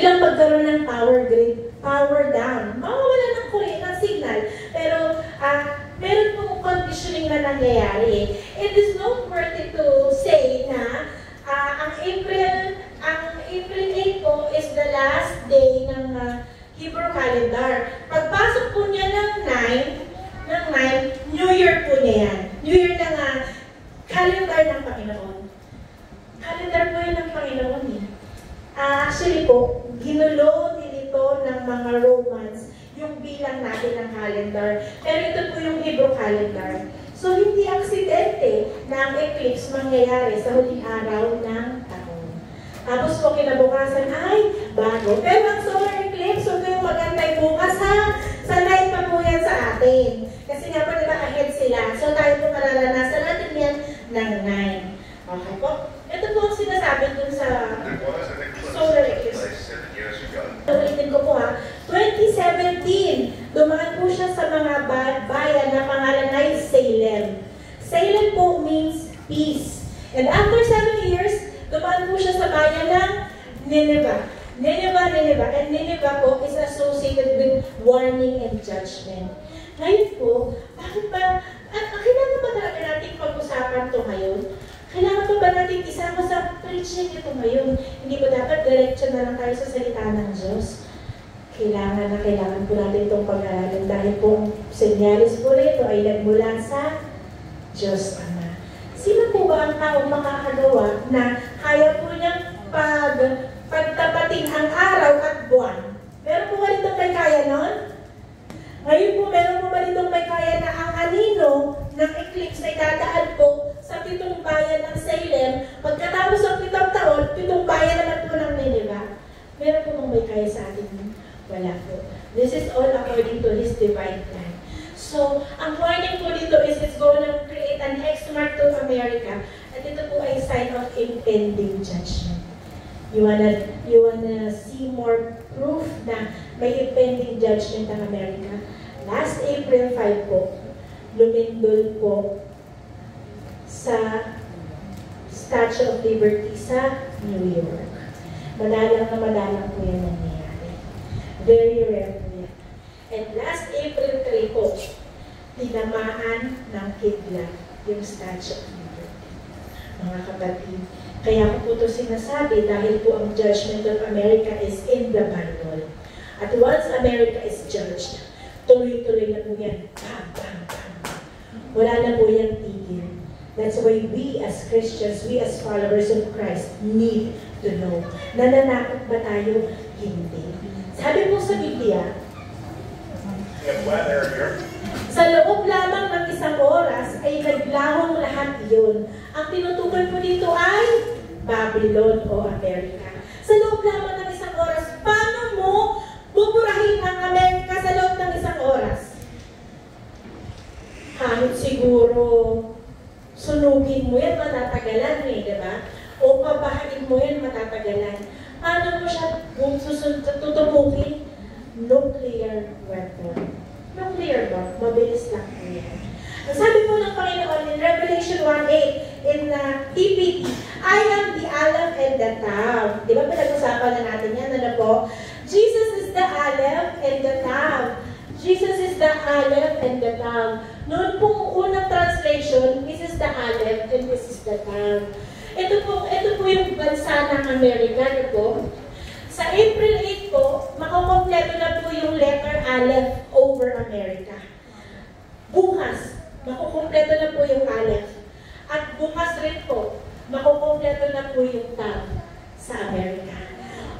biglang magkaroon ng power grid, power down. Mawawala ng kuryente, ng signal. Pero, meron pong conditioning na nangyayari. It is noteworthy to say na ang April 8 po is the last day ng Hebrew calendar. Pagpasok po niya ng 9, New Year po niya yan. New Year ng calendar ng Panginoon. Calendar po yun ng Panginoon eh. Actually po, ginulo din ito ng mga Romans yung bilang natin ng calendar. Pero ito po yung Hebrew calendar. So, hindi aksidente na ang eclipse mangyayari sa huling araw ng taon. Tapos po kinabukasan ay bago. Pero ang solar eclipse, huwag kayong magantay bukas ha. Sanay pa po yan sa atin. Kasi nga po diba ahead sila. So, tayo po mararanasan natin yan ng 9. Okay po? Ito po ang sinasabi dun sa solar eclipse. Ulitin ko po ha. 2017, dumaan po siya sa mga bayan na pangalan ay Salem. Salem po means peace. And after 7 years, dumaan po siya sa bayan ng Nineveh. Nineveh. And Nineveh po is associated with warning and judgment. Ngayon po, bakit ba, kailangan ba talaga natin pag-usapan ito ngayon? Kailangan pa ba natin isama sa preaching ito ngayon? Hindi ba dapat diretso na lang tayo sa salita ng Diyos? Kailangan po natin itong pag-aaralan dahil po ang senyalis po rito ay nagmula sa Diyos Ama. Sino po ba ang taong makakagawa na kaya po niyang pagtapatin ang araw at buwan? Meron po ba ritong may kaya nun? Ngayon po, meron po ba ritong may kaya na ang anino ng eclipse ay dadaan po sa 7 bayan ng Salem? Pagkatapos ng 7 taon, 7 bayan naman po ng Nineveh. Meron po bang may kaya sa atin? Wala po. This is all according to His divine plan. So, ang warning po dito is it's going to create an X mark to America. At ito po ay sign of impending judgment. You wanna see more proof na may impending judgment ng America? Last April 5 po, lumindol po sa Statue of Liberty sa New York. Madalang po yan nangyayari. Very rare po yan. And last April 3 po, tinamaan ng kidlat yung Statue of Liberty. Mga kapatid, kaya ko po ito sinasabi dahil po ang judgment of America is in the Bible. At once America is judged, tuloy-tuloy na po yan. Bam, bam, bam. Wala na po yan tigil. That's why we as Christians, we as followers of Christ need to know. Nananakot ba tayo? Hindi. Sabi po sa Biblia, sa loob lamang ng 1 oras ay naglawang lahat iyon. Ang tinutukoy po dito ay Babylon o Amerika. Sa loob lamang ng 1 oras, paano mo buburahin ang Amerika sa loob ng 1 oras? Kahit siguro sunugin mo yan, matatagalan eh, di ba? O pabahain mo yan, matatagalan. Paano mo siya tutubukin? Nuclear weapon. Nuclear bomb. Mabilis lang po yan. Ang sabi po ng Panginoon in Revelation 1:8 in TPT, I am the Aleph and the Tav. Di ba pinag-usapan na natin yan? Ano po? Jesus is the Aleph and the Tav. Jesus is the Aleph and the Tav. Noon pong unang translation, this is the Aleph and this is the Tav. Ito po yung bansa ng Amerika, po. Sa April 8 po, makukompleto na po yung letter Aleph over America. Bukas, makukompleto na po yung Aleph. At bukas rin po, makukompleto na po yung Tav sa Amerika.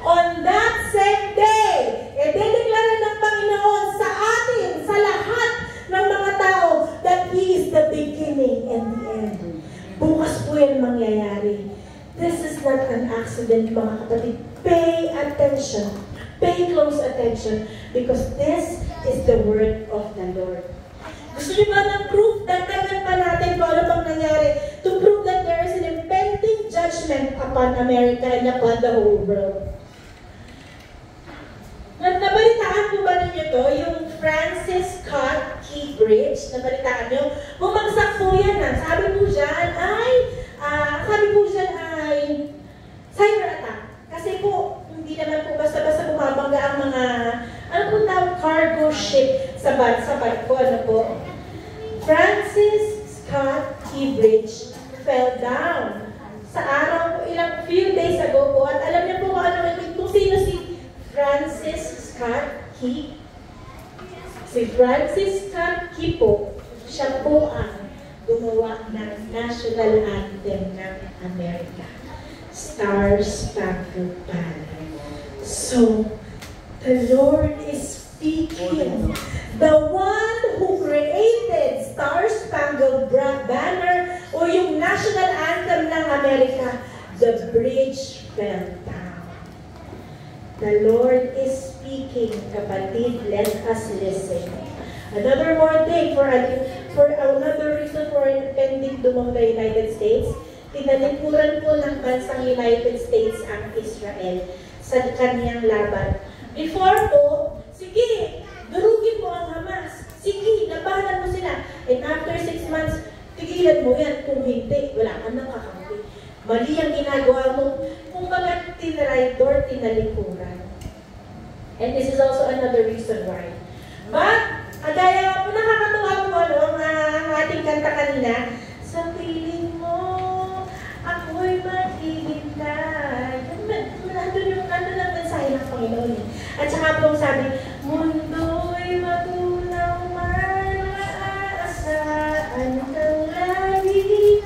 On that same day, idedeklara ng Panginoon sa atin, sa lahat ng mga tao, that He is the beginning and the end. Bukas po yan mangyayari. This is not an accident, mga kapatid. Pay attention. Pay close attention because this is the word of the Lord. Gusto niyo ba ng proof? Dagdagan pa natin kung ano bang nangyari to prove that there is an impending judgment upon America and upon the whole world. Nabalitaan po ba ninyo to? Yung Francis Scott Key Bridge, nabalitaan nyo? Bumagsak po yan. Sabi po dyan ay cyber attack. Kasi po, hindi naman po basta-basta bumabangga ang mga, ano po tawag, cargo ship sa barko, ano po? Francis Scott Key Bridge fell down sa araw, few days ago po, at alam niyo po kung sino si Francis Scott Key? Si Francis Scott Key po, siya po ang gumawa ng national anthem ng Amerika, Star Spangled Banner. So, the Lord is speaking. The one who created Star Spangled Banner o yung national anthem ng Amerika, the bridge fell down. The Lord is speaking, kapatid, let us listen. Another more thing for another reason for pending dumong the United States, tinalikuran po ng bansang United States ang Israel sa kaniyang laban. Before po, sige, durugin mo ang Hamas. Sige, labanan mo sila. And after 6 months, tigilan mo yan. Kung hindi, wala ka nang kakampi. Mali ang ginagawa mo. Kung mga tinraidor, tinalikuran. And this is also another reason why. But, agaya po, nakakatuwa po ang ating kanta kanina, sa piling mo, ako'y maghihintay. Ano lang mensahe ng Panginoon. At saka po sabi, mundo'y matunaw man, maaasahan kang lagi.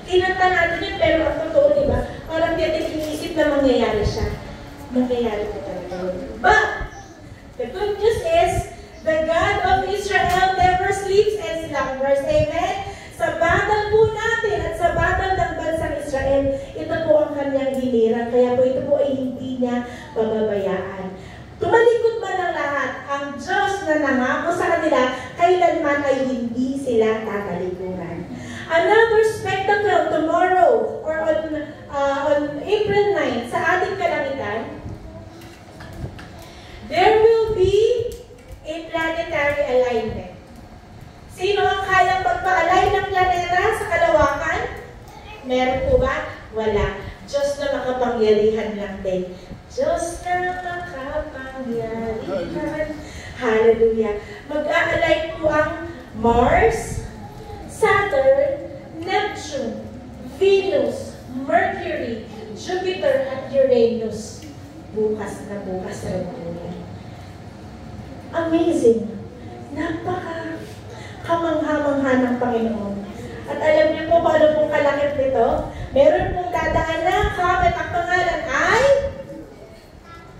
Kinanta natin yun, pero ang totoo, diba? Parang di natin iniisip na mangyayari siya. Mangyayari po talaga yun. But, the good news is, the God of Israel never sleeps and slumbers. Amen? Sa battle po natin at sa battle ng bansang Israel, ito po ang kanyang hinirang. Kaya po ito po ay hindi niya pababayaan. Tumalikod man ang lahat, ang Diyos na nangako sa kanila, kailanman ay hindi sila tatalikuran. Another spectacle tomorrow or on April 9 sa ating kalangitan, there will be a planetary alignment. Sino ang kayang magpa-align ng planeta sa kalawakan? Meron po ba? Wala. Diyos na makapangyarihan lang din. Diyos na makapangyarihan. Hallelujah. Mag-a-align po ang Mars, Saturn, Neptune, Venus, Mercury, Jupiter, at Uranus. Bukas na bukas rin po yan. Amazing. Kamangha-mangha ng Panginoon. At alam niyo po kung ano pong kalakip nito? Meron pong dadaan na comet. Ang pangalan ay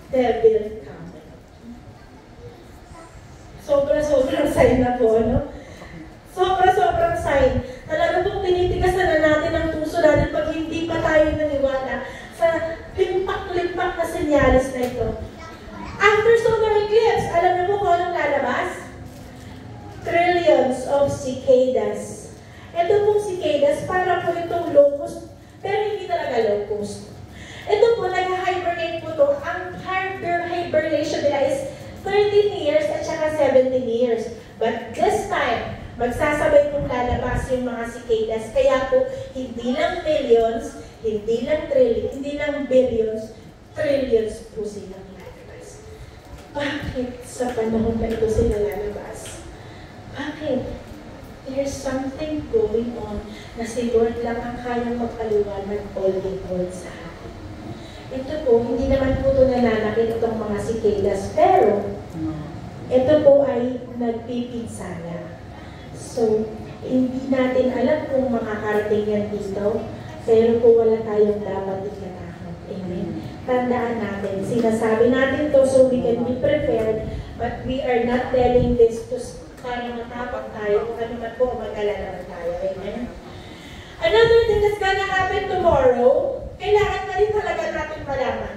Devil Comet. Sobrang sign na po, ano? Sobrang sign. Talaga pong tinitigasan na natin ang puso natin pag hindi pa tayo naniwala sa limpak na senyalis na ito. After solar eclipse, alam niyo po kung anong lalabas? Trillions of cicadas. Ito pong cicadas, para po itong locust, pero hindi talaga locust. Ito po, nag-hibernate po ito. Ang hibernation nila is 13 years at saka 17 years. But this time, magsasabay pong lalabas yung mga cicadas. Kaya po, hindi lang millions, hindi lang trillions, hindi lang billions, trillions po silang lalabas. Bakit sa panahon na ito sila lalabas? Bakit? There's something going on na si Lord lang ang kayang magpaliwanag all in all sa atin. Ito po, hindi naman po ito nananakit itong mga cicadas, pero ito po ay nagpipinsala. So, hindi natin alam kung makakarating yan dito, pero po wala tayong dapat ikatakot. Amen? Tandaan natin, sinasabi natin to so we can be prepared, but we are not telling this to para matapang tayo, kung ano man po, mag-alala naman tayo. Amen? Another thing that's gonna happen tomorrow, kailangan na rin talaga natin malaman.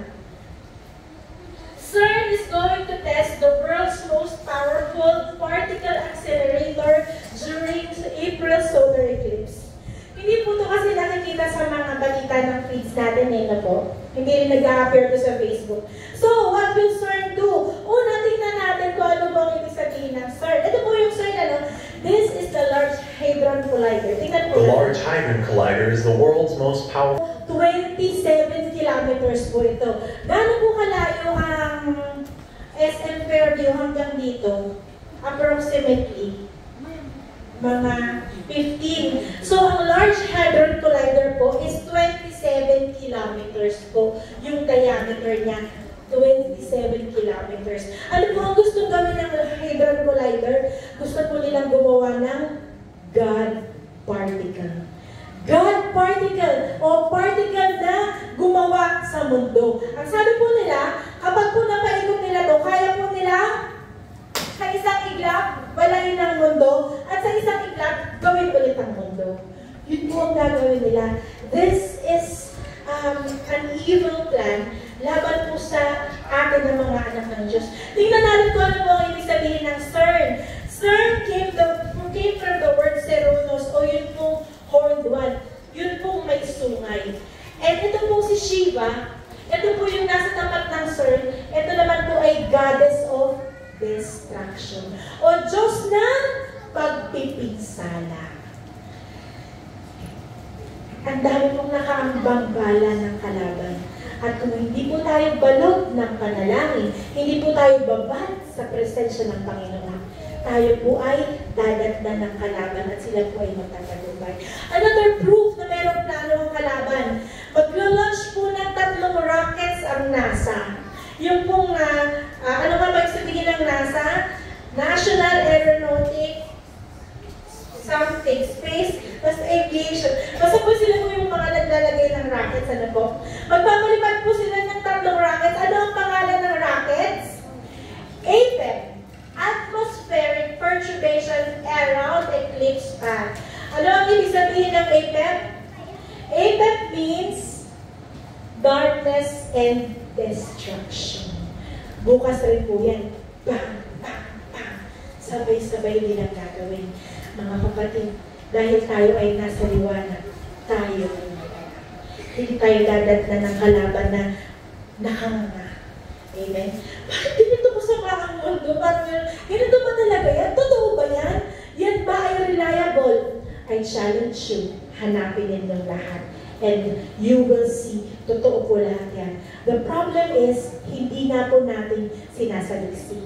CERN is going to test the world's most powerful particle accelerator during April solar eclipse. Hindi po ito kasi nakikita sa mga balita ng feeds natin na po. Hindi rin nag-a-appear to sa Facebook. So, what will CERN do? Una, tingnan natin kung ano bang ibig sabihin ng CERN. Ito po yung CERN, ano? This is the Large Hadron Collider. Tingnan po. The Large Hadron Collider is the world's most powerful. 27 kilometers po ito. Gano'n po kalayo ang view hanggang dito, approximately, mga 15. So, ang Large Hadron Collider po is 27 kilometers po yung diameter niya. 27 kilometers. Ano po ang gustong gawin ng Hadron Collider? Gusto po nilang gumawa ng God particle. God particle o particle na gumawa sa mundo. Ang sabi po nila, kapag po napaikot nila to, kaya po nila sa isang iglap, walain ang mundo, at sa isang iglap, gawin ulit ang mundo. Yun po ang gagawin nila. This is an evil plan laban po sa atin ng mga anak ng Diyos. Tingnan natin kung ano po ang ibig sabihin ng CERN. CERN came from the word Cernunnos o yun pong horned one. Yun pong may sungay. And ito po si Shiva. Ito po yung nasa tapat ng CERN. Ito naman po ay goddess of destruction. O Diyos ng pagpipinsala. Ang dami pong nakaambang bala ng kalaban. At kung hindi po tayo balot ng panalangin, hindi po tayo babad sa presensya ng Panginoon, tayo po ay dadatnan ng kalaban at sila po ay magtatagumpay. Another proof na mayroong plano ang kalaban, maglo-launch po ng 3 rockets ang NASA. Yung pong, ano nga ba sabihin ng NASA? National Aeronautic something, space, plus aviation. Basta po sila po yung mga naglalagay ng rockets, ano po? Magpapalipad po sila ng 3 rockets. Ano ang pangalan ng rockets? APEP, Atmospheric Perturbation Around Eclipse Path. Ano ang ibig sabihin ng APEP? APEP means darkness and destruction. Bukas rin po yan. Bang, bang, bang. Sabay-sabay din ang gagawin. Mga kapatid, dahil tayo ay nasa liwanag, tayo ay magana. Hindi tayo dadatnan ng kalaban na nakanganga. Amen? Bakit ganito masama ang mundo? Ganito ba talaga yan? Totoo ba yan? Yan ba ay reliable? I challenge you, hanapin ninyong lahat. And you will see, totoo po lahat yan. The problem is, hindi nga po natin sinasaliksik.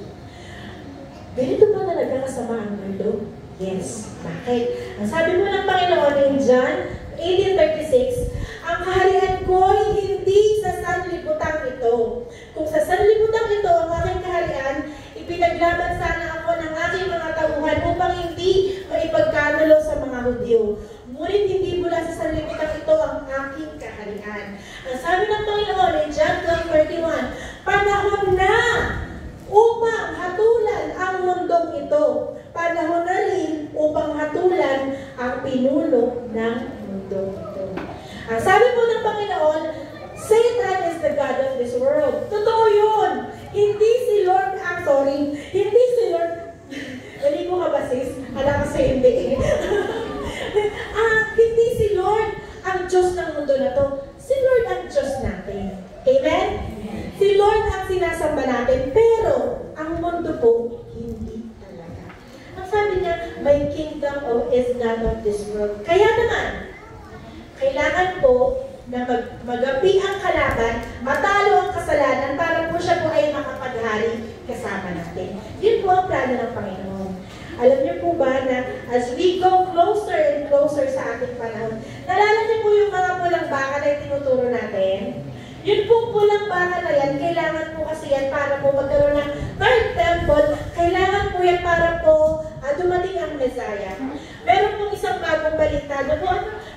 Ganito ba talaga kasama ang mundo? Yes. Bakit? Ang sabi mo ng Panginoon in John 18:36, ang kaharian ko ay hindi sa sanlibutan ito. Kung sa sanlibutan ito ang aking kaharian, ipinaglaban sana ako ng aking mga tauhan upang hindi maipagkanulo sa mga Hudyo. Ngunit hindi mula sa sanlibutan ito ang aking kaharian. Ang sabi ng Panginoon in John 12:31, panahon na upang hatulan ang mundong ito. Panahon na rin upang hatulan ang pinuno ng mundong ito. Ang sabi po ng Panginoon, Satan is the God of this world. Totoo yun. Hindi si Lord, hindi si Lord, hindi ko kabasis, alam kasi hindi. Hindi si Lord ang Diyos ng mundo na to. Si Lord ang Diyos natin. Amen? Si Lord ang sinasamba natin, pero ang mundo po, hindi talaga. Ang sabi niya, my kingdom is not of this world. Kaya naman, kailangan po na magapi ang kalaban, matalo ang kasalanan para po siya po ay makapaghari kasama natin. Yun po ang plano ng Panginoon. Alam niyo po ba na as we go closer and closer sa ating panahon, nalala niyo po yung mga pulang baka na tinuturo natin? Yun po pulang baka na yan, kailangan po kasi yan para po magkaroon ng third temple, kailangan po yan para po dumating ang Messiah. Meron pong isang bagong balita na po,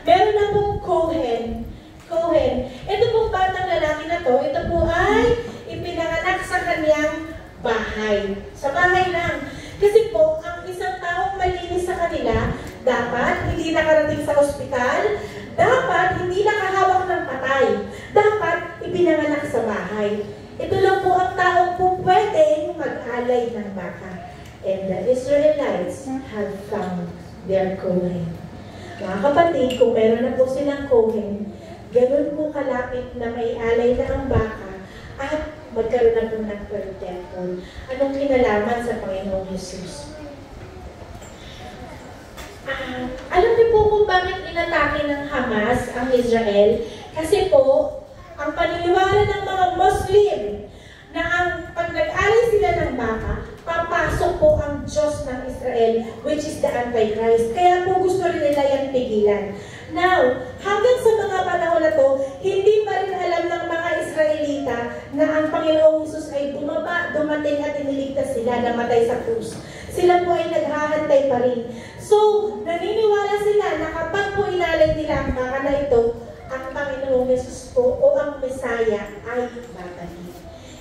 meron na pong Cohen. Ito pong batang lalaki na to, ito po ay ipinanganak sa kanyang bahay. Sa bahay lang. Kasi po, ang isang taong malinis sa kanila, dapat hindi nakarating sa ospital, dapat hindi nakahawak ng patay, dapat ipinanganak sa bahay. Ito lang po ang taong po pwedeng mag-alay ng baka. And the Israelites have found their Cohen. Mga kapatid, kung meron na po silang Cohen, ganun po kalapit na may alay na ang baka at magkaroon na po ng third temple. Anong kinalaman sa Panginoong Jesus? Alam niyo po kung bakit inatake ng Hamas ang Israel? Kasi po, ang paniniwala ng mga Muslim na ang pag nag-alay sila ng baka, papasok po ang Diyos ng Israel, which is the Antichrist. Kaya po gusto rin nila yan pigilan. Now, hanggang sa mga panahon na to, hindi pa rin alam ng mga Israelita na ang Panginoong Hesus ay dumating at iniligtas sila, namatay sa krus. Sila po ay naghahantay pa rin. So, naniniwala sila na kapag po inalay nila ang baka na ito, ang Panginoong Hesus po o ang Messiah ay babalik.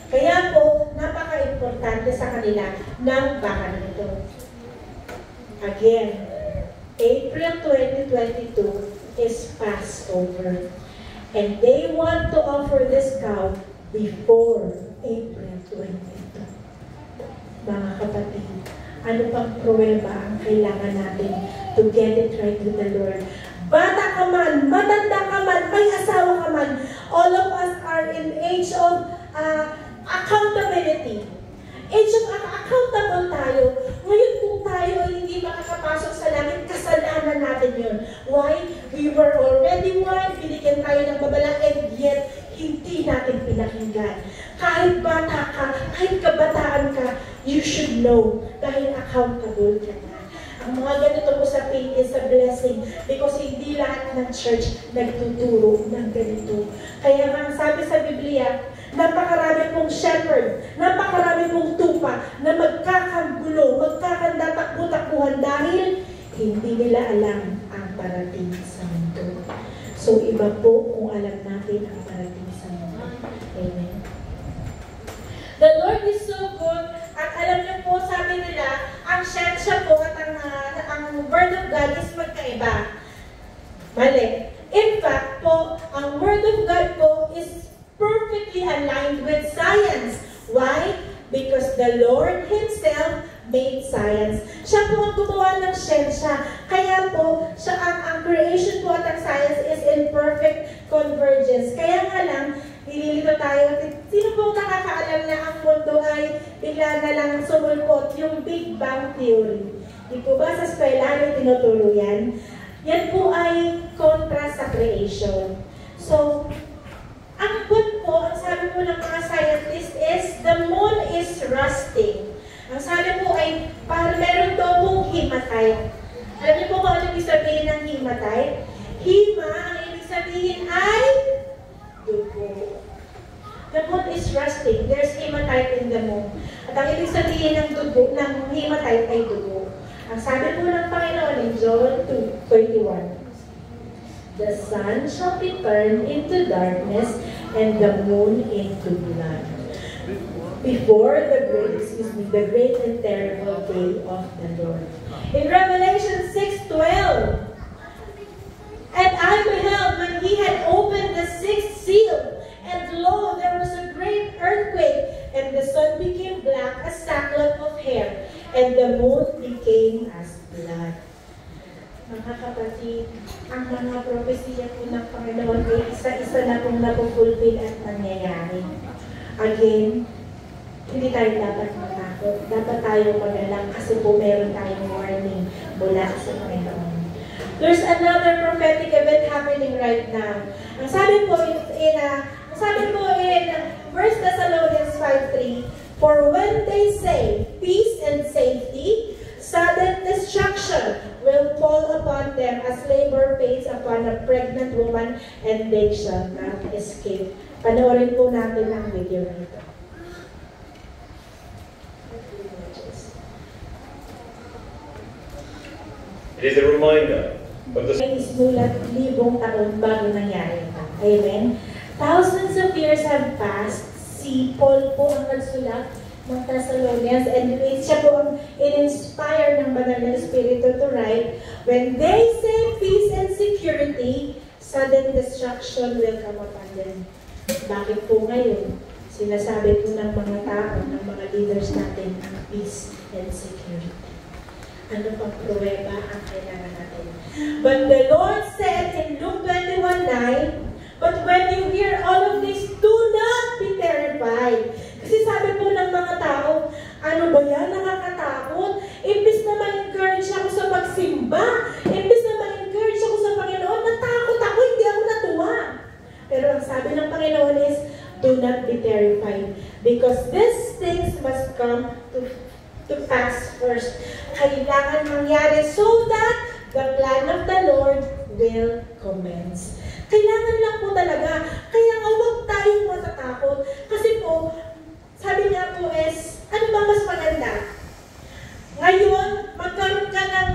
Kaya po, napaka-importante sa kanila ng baka na ito. Again, April 2022 is Passover. And they want to offer this cow before April 22. Mga kapatid, ano pang pruweba ang kailangan natin to get it right with the Lord? Bata ka man, matanda ka man, may asawa ka man, all of us are in age of accountability. Age of accountable tayo. Ngayon kung tayo ay hindi makakapasok sa langit, kasalanan natin yun. Why? We were already one, binigyan tayo ng babala, and yet, hindi natin pinakinggan. Kahit bata ka, kahit kabataan ka, you should know dahil accountable ka na. Ang mga ganito usapin is a blessing because hindi lahat ng church nagtuturo ng ganito. Kaya nga sabi sa Biblia, napakarami pong shepherd, napakarami pong tupa na magkakagulo, magkakandatakbo-takbuhan dahil hindi nila alam ang parating sa mundo. So iba po kung alam natin ang parating sa mundo. Amen. The Lord is so good. At alam niyo po, sabi nila, ang siyensya po at ang Word of God is magkaiba. Mali. In fact po, ang Word of God po is perfectly aligned with science. Why? Because the Lord Himself made science. Siya po ang gumawa ng siyensya. Kaya po, ang creation po at ang science is in perfect convergence. Kaya nga lang, nililito tayo. Sino pong nakakaalam na ang mundo ay bigla na lang sumulpot yung Big Bang Theory? Di po ba sa eskwelahan tinuturo yan? Yan po ay kontra sa creation. So, ang good po, ang sabi po ng mga scientists is, the moon is rusting. Ang sabi po ay, para meron daw pong hematite. Alam niyo po kung ano ibig sabihin ng hematite? Hema, ang ibig sabihin ay dugo. The moon is rusting. There's hematite in the moon. At ang ibig sabihin ng dugo, ng hematite ay dugo. Ang sabi po ng Panginoon in John 2:31, the sun shall be turned into darkness and the moon into blood before the great and terrible day of the Lord. In Revelation 6:12, and I beheld when he had opened the sixth seal, and lo, there was a great earthquake, and the sun became black as sackcloth of hair, and the moon became as blood. Mga kapatid, ang mga propesiya po ng Panginoon ay isa-isa na pong napufulfill at nangyayari. Again, hindi tayo dapat matakot. Dapat tayo mag-alala kasi po meron tayong warning mula sa Panginoon. There's another prophetic event happening right now. Ang sabi po in 1 Thessalonians 5:3, for when they say peace and safety, sudden destruction will fall upon them as labor pains upon a pregnant woman, and they shall not escape. Panoorin po natin ang video nito. It is a reminder of the May isulat libong taon bago nangyari ito. Amen? Thousands of years have passed. Si Paul po ang nagsulat ng Thessalonians, and siya po ang in-inspire ng Banal na Espiritu to write, when they say peace and security, sudden destruction will come upon them. Bakit po ngayon? Sinasabi po ng mga tao, ng mga leaders natin, ang peace and security. Ano pang pruweba ang kailangan natin? But the Lord said in Luke 21:9, but when you hear all of this, do not be terrified. Kasi sabi po ng mga tao, ano ba yan? Nakakatakot? Imbis na ma-encourage ako sa pagsimba, imbis na ma-encourage ako sa Panginoon, natakot ako, hindi ako natuwa. Pero ang sabi ng Panginoon is, do not be terrified, because these things must come to to pass first. Kailangan mangyari so that the plan of the Lord will commence. Kailangan lang po talaga. Kaya nga huwag tayong matatakot. Kasi po, sabi nga po is, ano ba mas maganda? Ngayon, magkaroon ka ng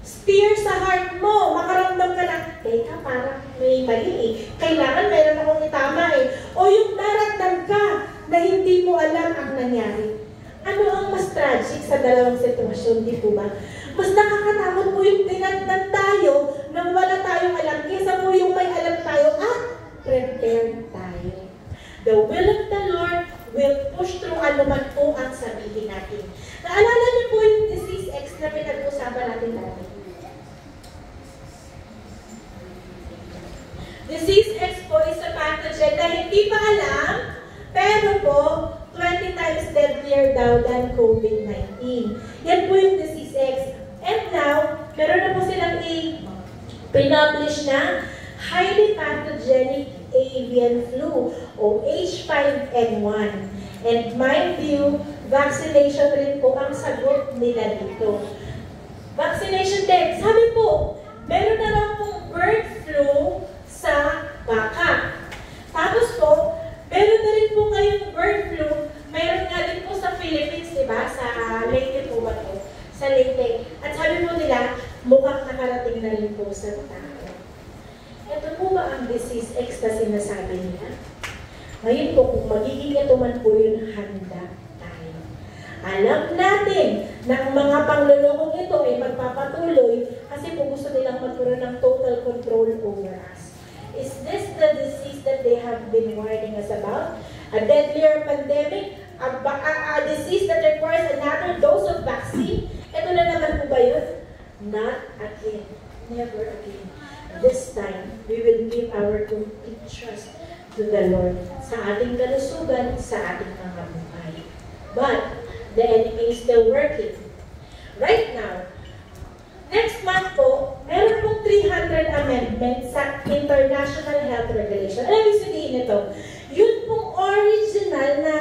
spear sa heart mo, makaramdam ka ng, teka, parang may mali eh. Kailangan meron akong itama eh. O yung daratnan ka na hindi mo alam ang nangyari. Ano ang mas tragic sa dalawang sitwasyon, di po ba? Mas nakakatakot po yung tinatnan tayo nang wala tayong alam, kaysa po yung may alam tayo at prepared tayo. The will of the Lord will push through anuman po ang sabihin natin. Naalala niyo po yung disease X na pinag-usapan natin dati. Disease X po is a pathogen na hindi pa alam, pero po, 20 times deadlier daw than COVID-19. Yan po yung disease X. And now, meron na po silang i-publish na highly pathogenic avian flu o H5N1. And mind you, vaccination rin po ang sagot nila dito. Vaccination din. Sabi po, meron na lang pong bird flu sa baka. Tapos po, meron na rin po ngayong bird flu. Meron nga din po sa Philippines, di ba? Sa Leyte po ba ito? Sa Leyte. At sabi po nila, mukhang nakarating na rin po sa tao. Ito po ba ang disease X na sinasabi nila? Ngayon po, kung magiging ito man po yun, handa tayo. Alam natin na ang mga panglulokong ito ay magpapatuloy kasi po gusto nilang magkaroon ng total control over us. Is this the disease that they have been warning us about? A deadlier pandemic? A disease that requires another dose of vaccine? Ito na naman po ba yun? Not again. Never again. This time, we will give our complete trust to the Lord sa ating kalusugan, sa ating mga buhay. But, the enemy is still working. Right now, next month po, meron pong 300 amendments sa International Health Regulation. Ano ibig sabihin nito? Yun pong original na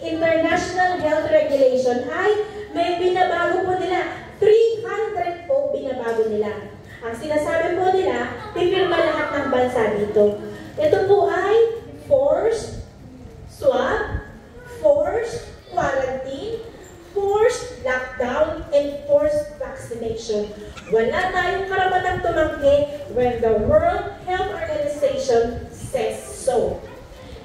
International Health Regulation ay may binabago po nila. 300 po binabago nila. Ang sinasabi po nila, pipirma lahat ng bansa dito. Ito po ay forced swab, forced quarantine, forced lockdown, and forced vaccination. Wala tayong karapatang tumanggi when the World Health Organization says so.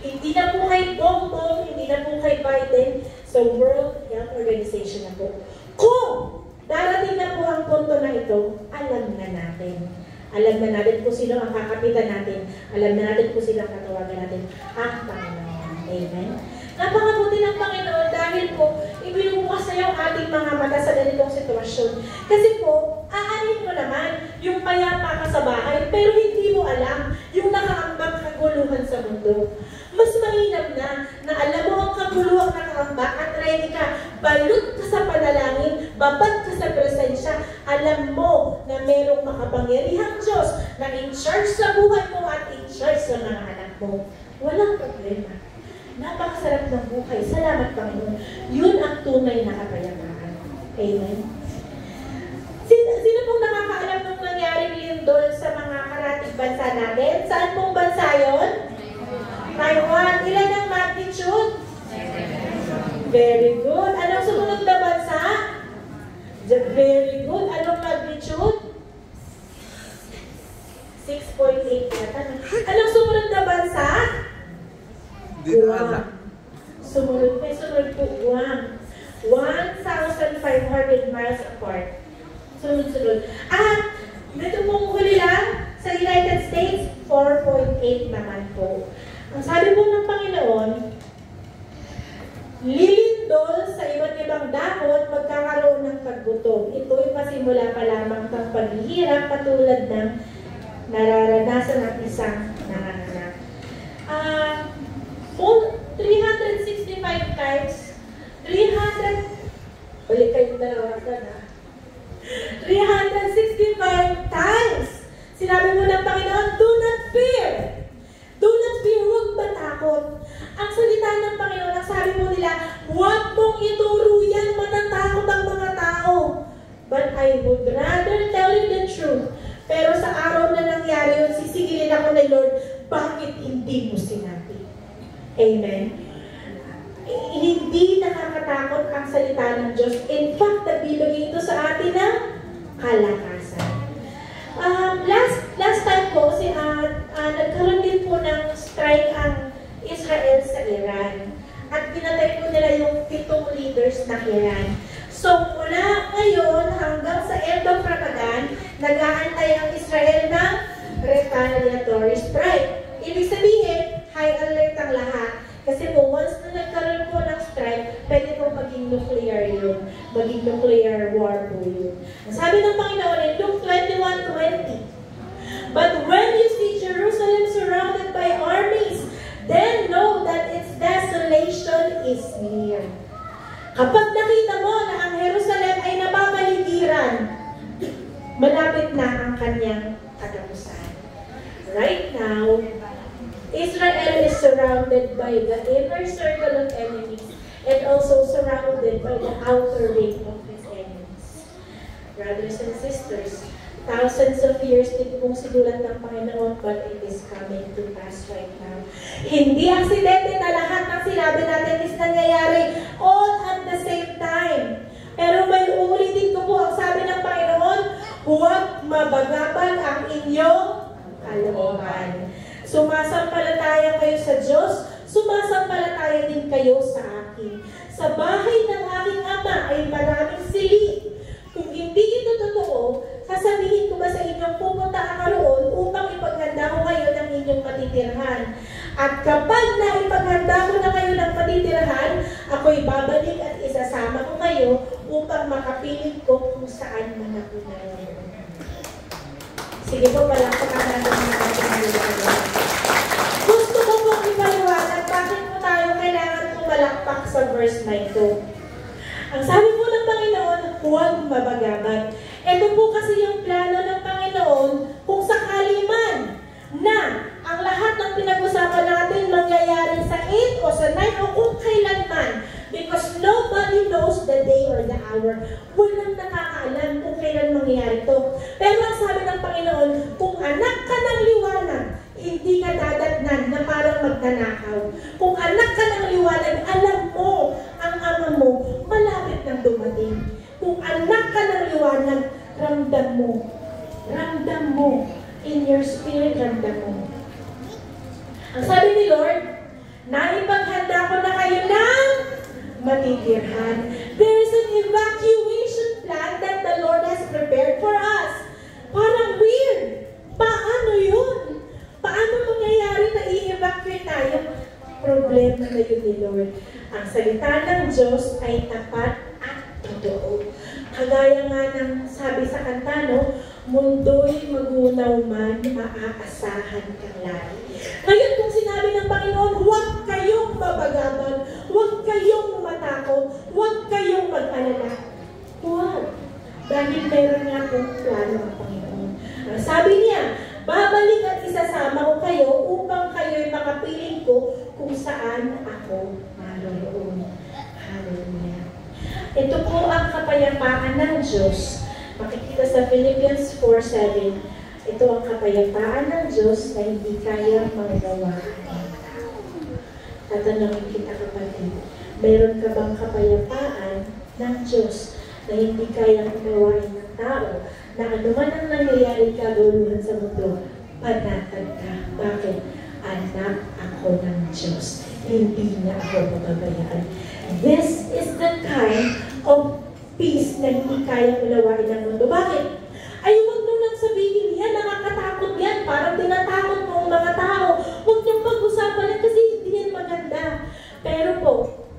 Hindi na po kay Bongbong, hindi na po kay Biden, so World Health Organization na po. Kung darating na po ang punto na ito, alam na natin. Alam na natin kung sino ang kakapitan natin. Alam na natin kung sino ang katawagan natin. Ang Panginoon. Amen? Napakabuti ng Panginoon dahil po, ibinubukas na yung ating mga mata sa ganitong sitwasyon. Kasi po, aanin mo naman yung payapa ka sa bahay, pero hindi mo alam yung nakaambang kaguluhan sa mundo. Mas mainam na alam mo ang kaguluhang nakaambak at ready ka, balot ka sa panalangin, babad ka sa presensya, alam mo na merong makapangyarihang Diyos na in charge sa buhay mo at in charge sa mga anak mo. Walang problema. Napakasarap ng buhay. Salamat, Panginoon. Yun ang tunay na kapayapaan. Amen. Sino pong nakakaalam ng nangyaring lindol sa mga karatig bansa natin? Saan pong bansa yun? Taiwan. Ilan ang magnitude? Very good. Anong sumunod na bansa? Very good. Anong magnitude? 6.8 yata. Anong sumunod na bansa? Guam. Sumunod po Guam. 1,500 miles apart. Sunod-sunod. Dito pong huli lang, sa United States, 4.8 naman po. Ang sabi po ng Panginoon, lilindol sa iba't ibang dapot, magkakaroon ng paggutom. Ito'y pasimula pa lamang ng paghihirap katulad ng nararanasan ng isang nanganganak. 365 times, 365 times, sinabi mo ng Panginoon, do not fear. Do not fear, huwag matakot. Ang salita ng Panginoon, ang sabi mo nila, huwag mong ituro yan matatapos. I would rather tell you the truth. Pero sa araw na nangyari yun, sisigilin ako ni Lord, bakit hindi mo sinabi? Amen. Hindi nakakatakot ang salita ng Diyos. In fact, nagbibigay ito sa atin ng kalakasan. Last time po, nagkaroon din po ng strike ang Israel sa Iran. At pinatay po nila yung 7 leaders ng Iran. So, mula ngayon hanggang sa end of Ramadan, nag-aantay ang Israel ng retaliatory strike. Ibig sabihin, high alert ang lahat. Kasi po, once na nagkaroon po ng strike, pwede po maging nuclear yun. Maging nuclear war po yun. Sabi ng Panginoon in Luke 21:20, "But when you see Jerusalem surrounded by armies, then know that its desolation is near." Kapag nakita mo na ang Jerusalem ay nababaligiran, malapit na ang kanyang katapusan. Right now, Israel is surrounded by the inner circle of enemies and also surrounded by the outer ring of his enemies. Brothers and sisters, thousands of years din pong sinulat ng Panginoon, but it is coming to pass right now. Hindi aksidente na lahat ng sinabi natin is nangyayari all at the same time. Pero may uulitin ko po ang sabi ng Panginoon, huwag mabagabag ang inyong kalooban. Sumasampalataya kayo sa Diyos, sumasampalataya din kayo sa akin. Sa bahay ng aking Ama ay maraming silid. Kung hindi ito totoo, sasabihin ko ba sa inyong pupunta ako roon upang ipaghanda ko kayo ng inyong matitirhan. At kapag naipaghanda ko na kayo ng matitirhan, ako'y babalik at isasama ko kayo upang makapiling ko kung saan man ako naroon. Sige po, palakpakan natin ang ating gusto ko pong ipaliwanag bakit po tayo kailangan pumalakpak sa verse na ito. Ang sabi po ng Panginoon, huwag mabagabag. Ito po kasi yung plano ng Panginoon kung sakali man na ang lahat ng pinag-usapan natin mangyayari sa 8 o sa 9 o kung kailanman. Because nobody knows the day or the hour. Walang nakakaalam kung kailan mangyayari ito. Pero ang sabi ng Panginoon, kung anak ka ng liwanag, hindi ka dadatnan na parang magnanakaw. Kung anak ka ng liwanag, alam mo, ang Ama mo, malapit nang dumating. Kung anak ka ng liwanag, ramdam mo. Ramdam mo. In your spirit, ramdam mo. Ang sabi ni Lord, naipaghanda ko na kayo ng matitirhan. There is an evacuation plan that the Lord has prepared for us. Parang weird. Paano yun? Paano mangyayari na i-evacuate tayo? Problema na yun ni Lord. Ang salita ng Diyos ay tapat at totoo. Kagaya nga ng sabi sa kanta, no? Mundo'y magunaw man, maaasahan kang lagi. Ngayon kung sinabi ng Panginoon, huwag kayong mabagabag, huwag kayong matakot, huwag kayong mag-alala. Huwag. Dahil meron nga pong plano ang Panginoon. Ang sabi niya, babalik at isasama ko kayo upang kayo'y makapiling ko kung saan ako naroon. Hallelujah. Ito po ang kapayapaan ng Diyos. Makikita sa Philippians 4:7. Ito ang kapayapaan ng Diyos na hindi kayang magawa ng tao. Tatanungin kita kapatid, meron ka bang kapayapaan ng Diyos na hindi kayang gawain ng tao? Na anuman ang nangyayari kaguluhan sa mundo, panatag ka. Bakit? Anak ako ng Diyos. Hindi niya ako mababayaan. This is the kind of peace na hindi kayang unawain ng mundo. Bakit? Ay, huwag nyo nang sabihin yan, nakakatakot yan, parang tinatakot mo ang mga tao. Huwag nyo pag-usapan yan kasi hindi yan maganda. Pero po,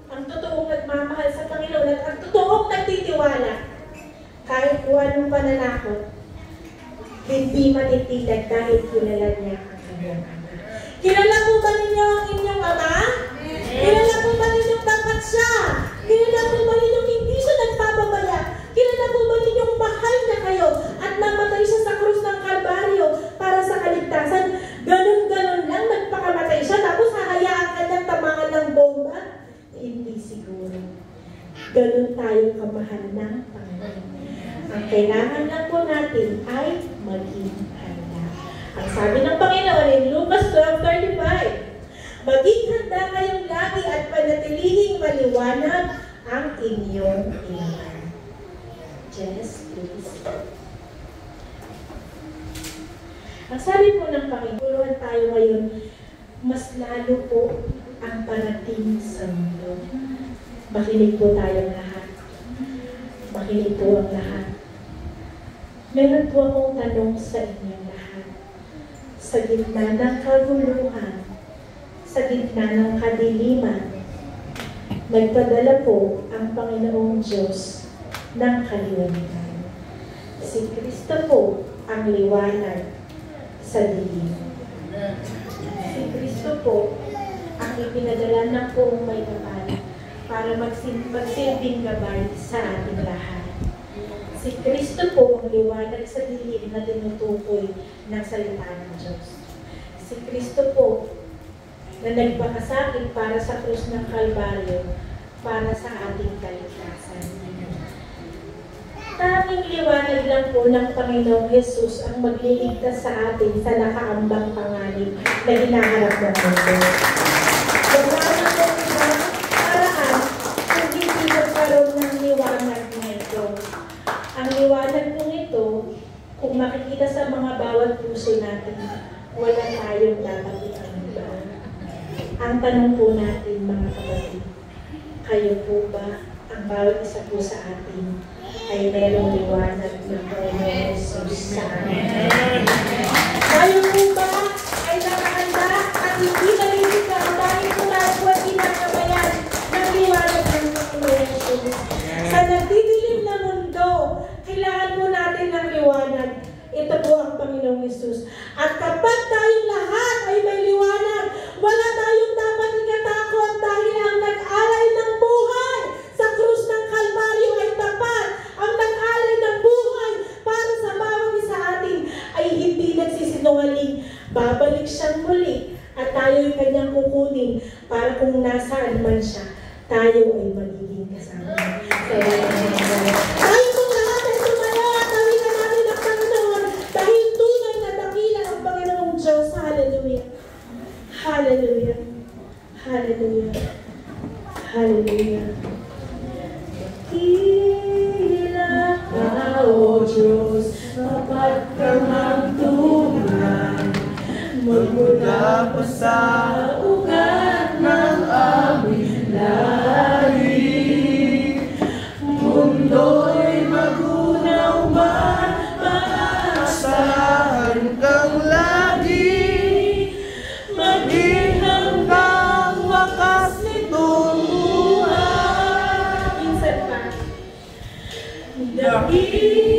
ang totoong nagmamahal sa Panginoon at ang totoong nagtitiwala, kahit kung anong pananakot, hindi matitilag dahil kilala niya ang kanyang Ama. Kilala po ba ninyo ang inyong Ama? Kilala po ba ninyong dapat siya? Kilala po ba ninyong hindi siya nagpapabaya? Kilala po ba ninyong mahal na kayo at namatay siya sa krus ng Kalbaryo para sa kaligtasan? Ganun-ganun lang nagpakamatay siya tapos hahayaan kanyang tamangan ng bomba? Hindi siguro. Ganun tayo kamahal ng Panginoon. Ang kailangan lang po natin ay maging handa. Ang sabi ng Panginoon in Lucas 12:35, maging handa kayong lagi at panatilihing maliwanag ang inyong ilawan. Jess, please. Ang sabi po ng Panginoon tayo ngayon, mas lalo po ang parating sa mundo. Makinig po tayong lahat. Makinig po ang lahat. Meron po akong tanong sa inyong lahat. Sa gitna ng kaguluhan, sa gitna ng kadiliman, nagpadala po ang Panginoong Diyos ng kaliwanagan. Si Kristo po ang liwanag sa dilim. Si Kristo po ang ipinadala ng buong may kapal para magsilbing gabay sa ating lahat. Si Kristo po ang liwanag sa dilim na tinutukoy ng salita ng Diyos. Si Kristo po na nagpakasakit para sa krus ng Kalbaryo para sa ating kaligtasan. Tanging liwanag lang po ng Panginoong Jesus ang magliligtas sa atin sa nakaambang panganib na hinaharap ng mundo. Wala na po ibang paraan kung hindi magkaroon ng liwanag na ito. Ang liwanag po ito, kung makikita sa mga bawat puso natin, wala tayong dapat iangba. Ang tanong po natin, mga kapatid, kayo po ba, ang bawat isa po sa atin, ay merong liwanag ng Panginoon Jesus sa atin? Tayo po ba ay nakahanda at hindi naliligaw dahil po tayo po ay kinakabayan ng liwanag ng Panginoon Jesus? Sa nagdidilim na mundo, kailangan po natin ng liwanag. Ito po ang Panginoong Jesus. At kapag tayong lahat ay may liwanag, wala tayong dapat ikatakot dahil ang nag-alay ng buhay sa krus ng Kalbaryo ay tapat. Ang nag-alay ng buhay para sa bawat isa atin ay hindi nagsisinungaling. Babalik siyang muli at tayo ay kanyang kukunin para kung nasaan man siya, tayo ay magiging kasama. Tayo pong lahat ay tumayo at tawinan natin ang Panginoon dahil tunay na dakila ang Panginoong Diyos. Hallelujah. Hallelujah. Hallelujah. Hallelujah. Dakila ka, O Diyos, tapat kang hangturan, magmula pa sa ugat ng aming lahi. Mundo'y magunaw man, maaasahan kang lagi, maging hanggang wakas nitong buhay. Minsan pa, dakila